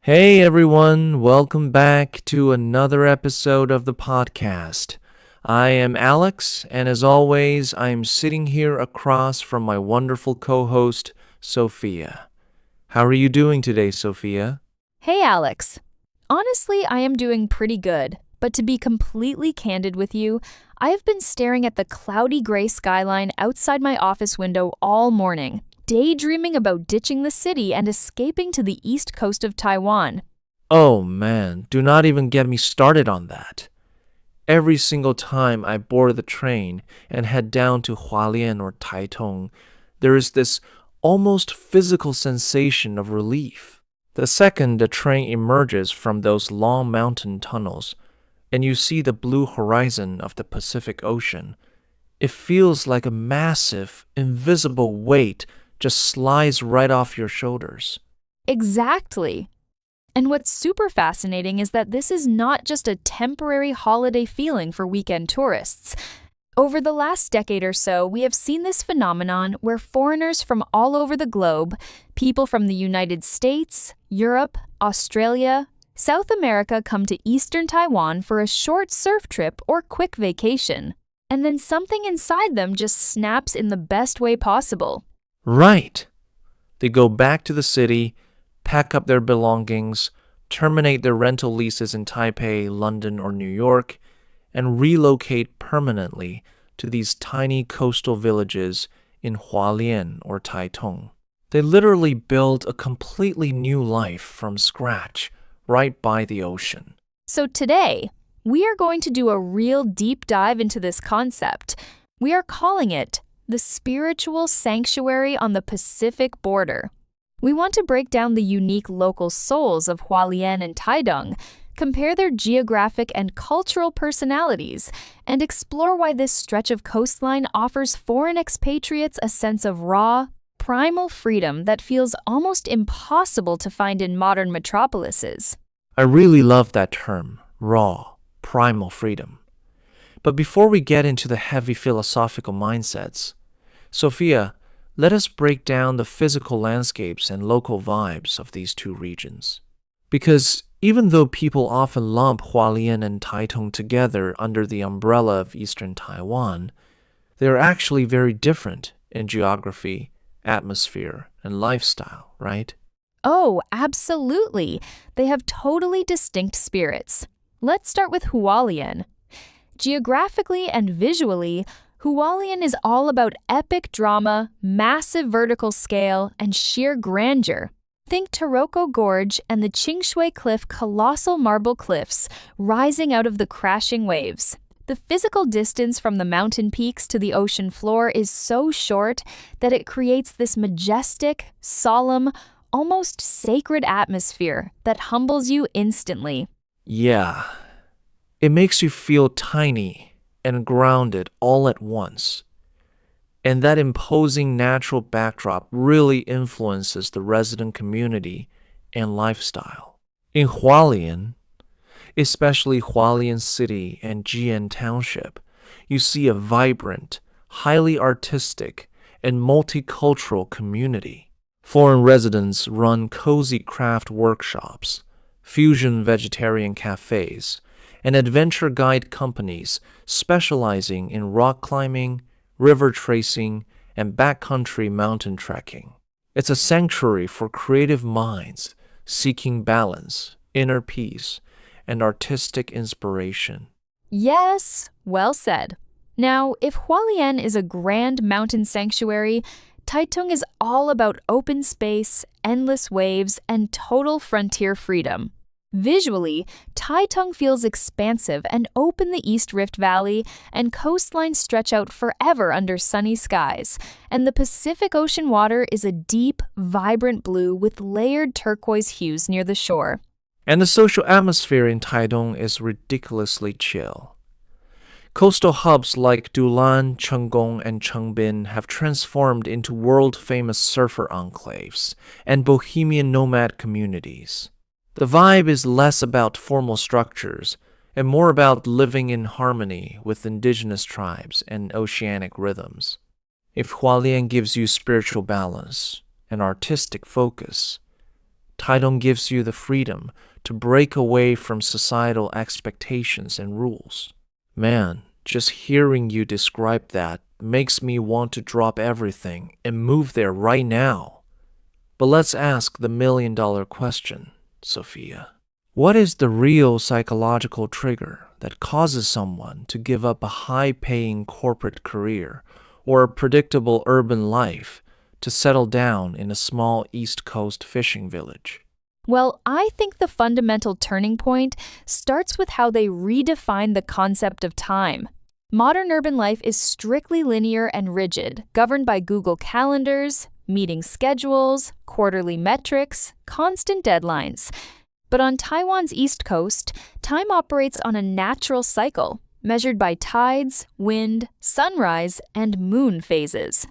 Hey everyone, welcome back to another episode of the podcast. I am Alex, and as always, I'm sitting here across from my wonderful co-host, Sophia. How are you doing today, Sophia? Hey, Alex. Honestly, I am doing pretty good, but to be completely candid with you, I have been staring at the cloudy gray skyline outside my office window all morning, daydreaming about ditching the city and escaping to the east coast of Taiwan. Oh man, do not even get me started on that. Every single time I board the train and head down to Hualien or Taitung, there is this almost physical sensation of relief. The second the train emerges from those long mountain tunnels and you see the blue horizon of the Pacific Ocean, it feels like a massive, invisible weight just slides right off your shoulders. Exactly. And what's super fascinating is that this is not just a temporary holiday feeling for weekend tourists. Over the last decade or so, we have seen this phenomenon where foreigners from all over the globe, people from the United States, Europe, Australia, South America come to eastern Taiwan for a short surf trip or quick vacation. And then something inside them just snaps in the best way possible. Right. They go back to the city, pack up their belongings, terminate their rental leases in Taipei, London, or New York, and relocate permanently to these tiny coastal villages in Hualien or Taitung. They literally build a completely new life from scratch, right by the ocean. So today, we are going to do a real deep dive into this concept. We are calling it the spiritual sanctuary on the Pacific border. We want to break down the unique local souls of Hualien and Taitung, compare their geographic and cultural personalities, and explore why this stretch of coastline offers foreign expatriates a sense of raw, primal freedom that feels almost impossible to find in modern metropolises. I really love that term, raw, primal freedom. But before we get into the heavy philosophical mindsets, Sophia, let us break down the physical landscapes and local vibes of these two regions. Because even though people often lump Hualien and Taitung together under the umbrella of Eastern Taiwan, they are actually very different in geography, atmosphere, and lifestyle, right? Oh, absolutely. They have totally distinct spirits. Let's start with Hualien. Geographically and visually, Hualien is all about epic drama, massive vertical scale, and sheer grandeur. Think Taroko Gorge and the Qingshui Cliff colossal marble cliffs rising out of the crashing waves. The physical distance from the mountain peaks to the ocean floor is so short that it creates this majestic, solemn, almost sacred atmosphere that humbles you instantly. Yeah, it makes you feel tiny and grounded all at once. And that imposing natural backdrop really influences the resident community and lifestyle. In Hualien, especially Hualien City and Jian Township, you see a vibrant, highly artistic, and multicultural community. Foreign residents run cozy craft workshops, fusion vegetarian cafes, and adventure guide companies specializing in rock climbing, river tracing, and backcountry mountain trekking. It's a sanctuary for creative minds seeking balance, inner peace, and artistic inspiration. Yes, well said. Now, if Hualien is a grand mountain sanctuary, Taitung is all about open space, endless waves, and total frontier freedom. Visually, Taitung feels expansive and open the East Rift Valley, and coastlines stretch out forever under sunny skies, and the Pacific Ocean water is a deep, vibrant blue with layered turquoise hues near the shore. And the social atmosphere in Taitung is ridiculously chill. Coastal hubs like Dulan, Chenggong, and Chengbin have transformed into world-famous surfer enclaves and bohemian nomad communities. The vibe is less about formal structures and more about living in harmony with indigenous tribes and oceanic rhythms. If Hualien gives you spiritual balance and artistic focus, Taitung gives you the freedom to break away from societal expectations and rules. Man, just hearing you describe that makes me want to drop everything and move there right now. But let's ask the million-dollar question, Sophia. What is the real psychological trigger that causes someone to give up a high-paying corporate career or a predictable urban life to settle down in a small East Coast fishing village? Well, I think the fundamental turning point starts with how they redefine the concept of time. Modern urban life is strictly linear and rigid, governed by Google calendars, meeting schedules, quarterly metrics, constant deadlines. But on Taiwan's East Coast, time operates on a natural cycle, measured by tides, wind, sunrise, and moon phases.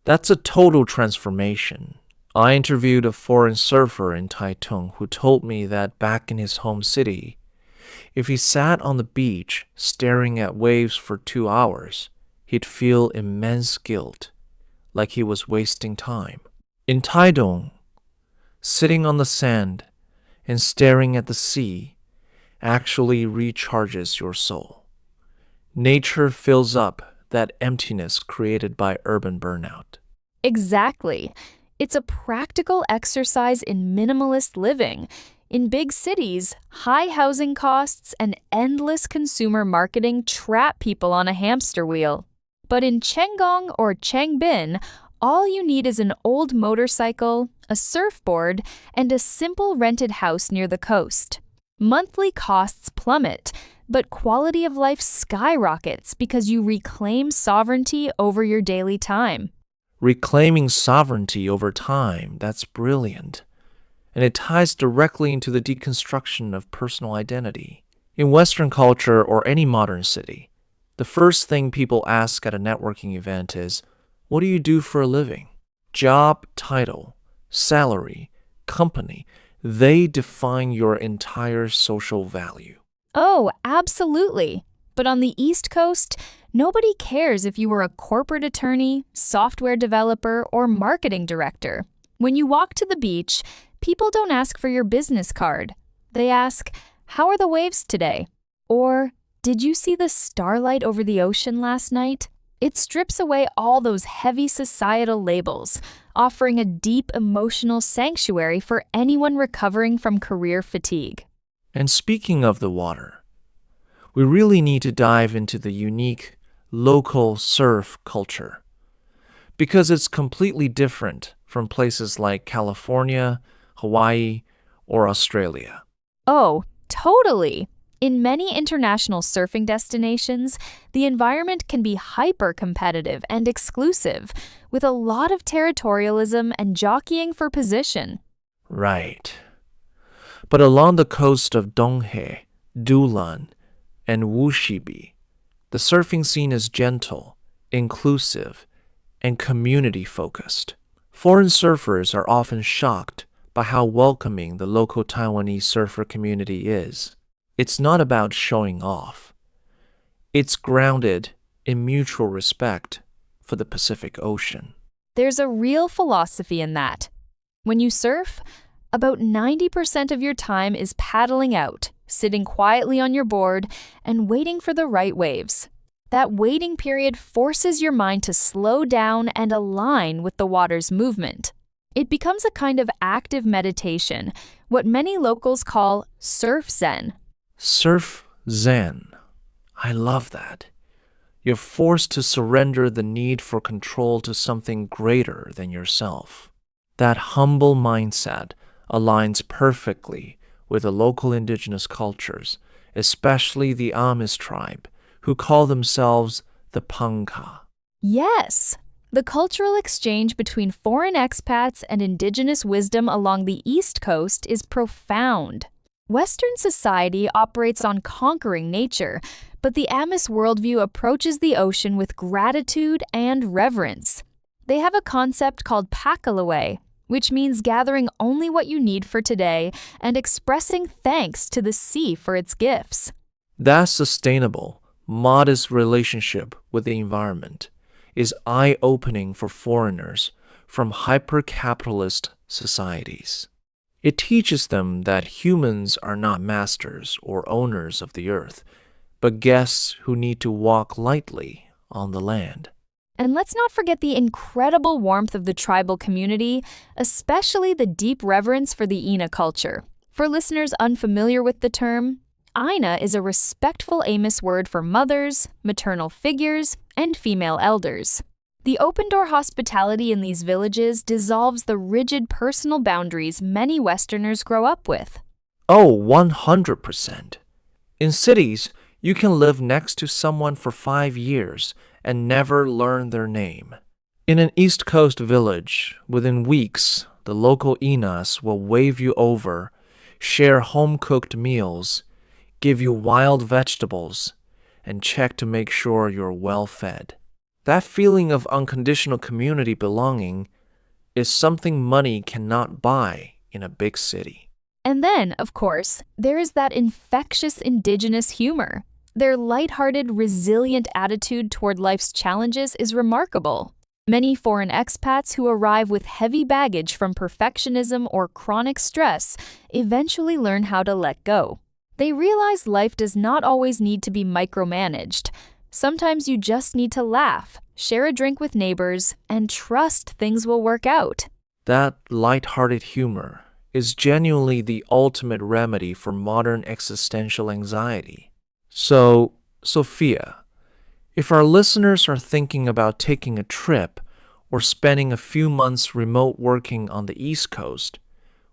That's a total transformation. I interviewed a foreign surfer in Taitung who told me that back in his home city, if he sat on the beach staring at waves for 2 hours, he'd feel immense guilt, like he was wasting time. In Taitung, sitting on the sand and staring at the sea actually recharges your soul. Nature fills up that emptiness created by urban burnout. Exactly. It's a practical exercise in minimalist living. In big cities, high housing costs and endless consumer marketing trap people on a hamster wheel. But in Chenggong or Changbin, all you need is an old motorcycle, a surfboard, and a simple rented house near the coast. Monthly costs plummet, but quality of life skyrockets because you reclaim sovereignty over your daily time. Reclaiming sovereignty over time, that's brilliant. And it ties directly into the deconstruction of personal identity. In Western culture or any modern city, the first thing people ask at a networking event is, what do you do for a living? Job, title, salary, company, they define your entire social value. Oh, absolutely. But on the East Coast, nobody cares if you were a corporate attorney, software developer, or marketing director. When you walk to the beach, people don't ask for your business card. They ask, how are the waves today? Or, did you see the starlight over the ocean last night? It strips away all those heavy societal labels, offering a deep emotional sanctuary for anyone recovering from career fatigue. And speaking of the water, we really need to dive into the unique local surf culture, because it's completely different from places like California, Hawaii, or Australia. Oh, totally. In many international surfing destinations, the environment can be hyper-competitive and exclusive, with a lot of territorialism and jockeying for position. Right. But along the coast of Donghae, Dulan, and Wushibi, the surfing scene is gentle, inclusive, and community-focused. Foreign surfers are often shocked by how welcoming the local Taiwanese surfer community is. It's not about showing off. It's grounded in mutual respect for the Pacific Ocean. There's a real philosophy in that. When you surf, about 90% of your time is paddling out, sitting quietly on your board, and waiting for the right waves. That waiting period forces your mind to slow down and align with the water's movement. It becomes a kind of active meditation, what many locals call surf zen. Surf zen. I love that. You're forced to surrender the need for control to something greater than yourself. That humble mindset aligns perfectly with the local indigenous cultures, especially the Amish tribe, who call themselves the Pangcah. Yes! The cultural exchange between foreign expats and indigenous wisdom along the East Coast is profound. Western society operates on conquering nature, but the Amish worldview approaches the ocean with gratitude and reverence. They have a concept called pakalaway, which means gathering only what you need for today and expressing thanks to the sea for its gifts. That sustainable, modest relationship with the environment is eye-opening for foreigners from hyper-capitalist societies. It teaches them that humans are not masters or owners of the earth, but guests who need to walk lightly on the land. And let's not forget the incredible warmth of the tribal community, especially the deep reverence for the Ina culture. For listeners unfamiliar with the term, Ina is a respectful Amos word for mothers, maternal figures, and female elders. The open-door hospitality in these villages dissolves the rigid personal boundaries many Westerners grow up with. Oh, 100%. In cities, you can live next to someone for 5 years and never learn their name. In an East Coast village, within weeks, the local Inas will wave you over, share home-cooked meals, give you wild vegetables, and check to make sure you're well-fed. That feeling of unconditional community belonging is something money cannot buy in a big city. And then, of course, there is that infectious indigenous humor. Their lighthearted, resilient attitude toward life's challenges is remarkable. Many foreign expats who arrive with heavy baggage from perfectionism or chronic stress eventually learn how to let go. They realize life does not always need to be micromanaged. Sometimes you just need to laugh, share a drink with neighbors, and trust things will work out. That lighthearted humor is genuinely the ultimate remedy for modern existential anxiety. So, Sophia, if our listeners are thinking about taking a trip or spending a few months remote working on the East Coast,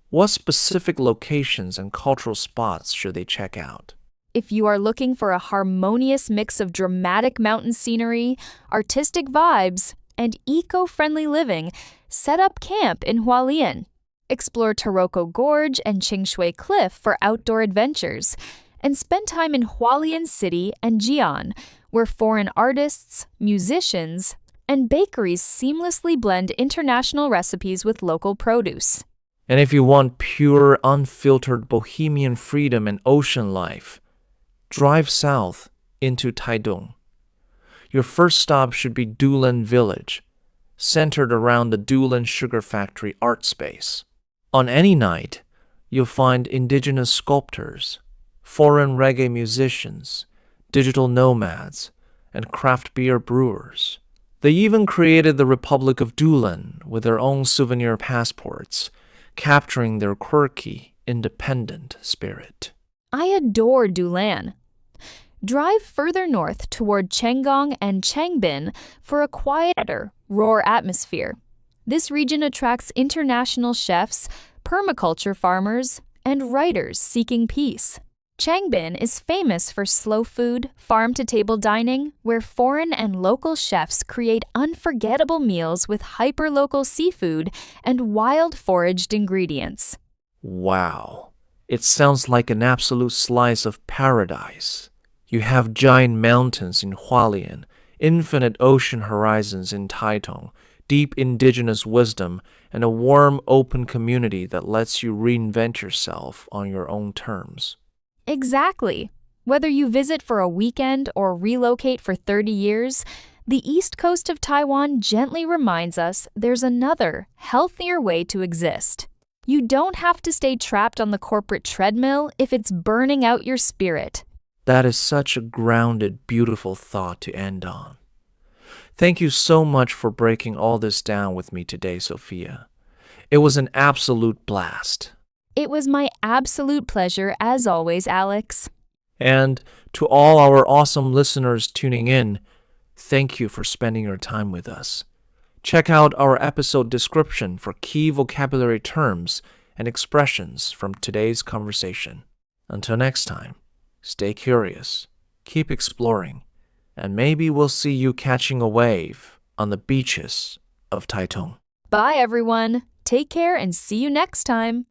what specific locations and cultural spots should they check out? If you are looking for a harmonious mix of dramatic mountain scenery, artistic vibes, and eco-friendly living, set up camp in Hualien. Explore Taroko Gorge and Qingshui Cliff for outdoor adventures, and spend time in Hualien City and Jian, where foreign artists, musicians, and bakeries seamlessly blend international recipes with local produce. And if you want pure, unfiltered bohemian freedom and ocean life, drive south into Taitung. Your first stop should be Dulan Village, centered around the Dulan Sugar Factory art space. On any night, you'll find indigenous sculptors, foreign reggae musicians, digital nomads, and craft beer brewers. They even created the Republic of Dulan with their own souvenir passports, capturing their quirky, independent spirit. I adore Dulan. Drive further north toward Chenggong and Changbin for a quieter, raw atmosphere. This region attracts international chefs, permaculture farmers, and writers seeking peace. Changbin is famous for slow food, farm-to-table dining, where foreign and local chefs create unforgettable meals with hyper-local seafood and wild foraged ingredients. Wow, it sounds like an absolute slice of paradise. You have giant mountains in Hualien, infinite ocean horizons in Taitung, deep indigenous wisdom, and a warm, open community that lets you reinvent yourself on your own terms. Exactly. Whether you visit for a weekend or relocate for 30 years, the east coast of Taiwan gently reminds us there's another, healthier way to exist. You don't have to stay trapped on the corporate treadmill if it's burning out your spirit. That is such a grounded, beautiful thought to end on. Thank you so much for breaking all this down with me today, Sophia. It was an absolute blast. It was my absolute pleasure, as always, Alex. And to all our awesome listeners tuning in, thank you for spending your time with us. Check out our episode description for key vocabulary terms and expressions from today's conversation. Until next time, stay curious, keep exploring, and maybe we'll see you catching a wave on the beaches of Taitung. Bye, everyone. Take care and see you next time.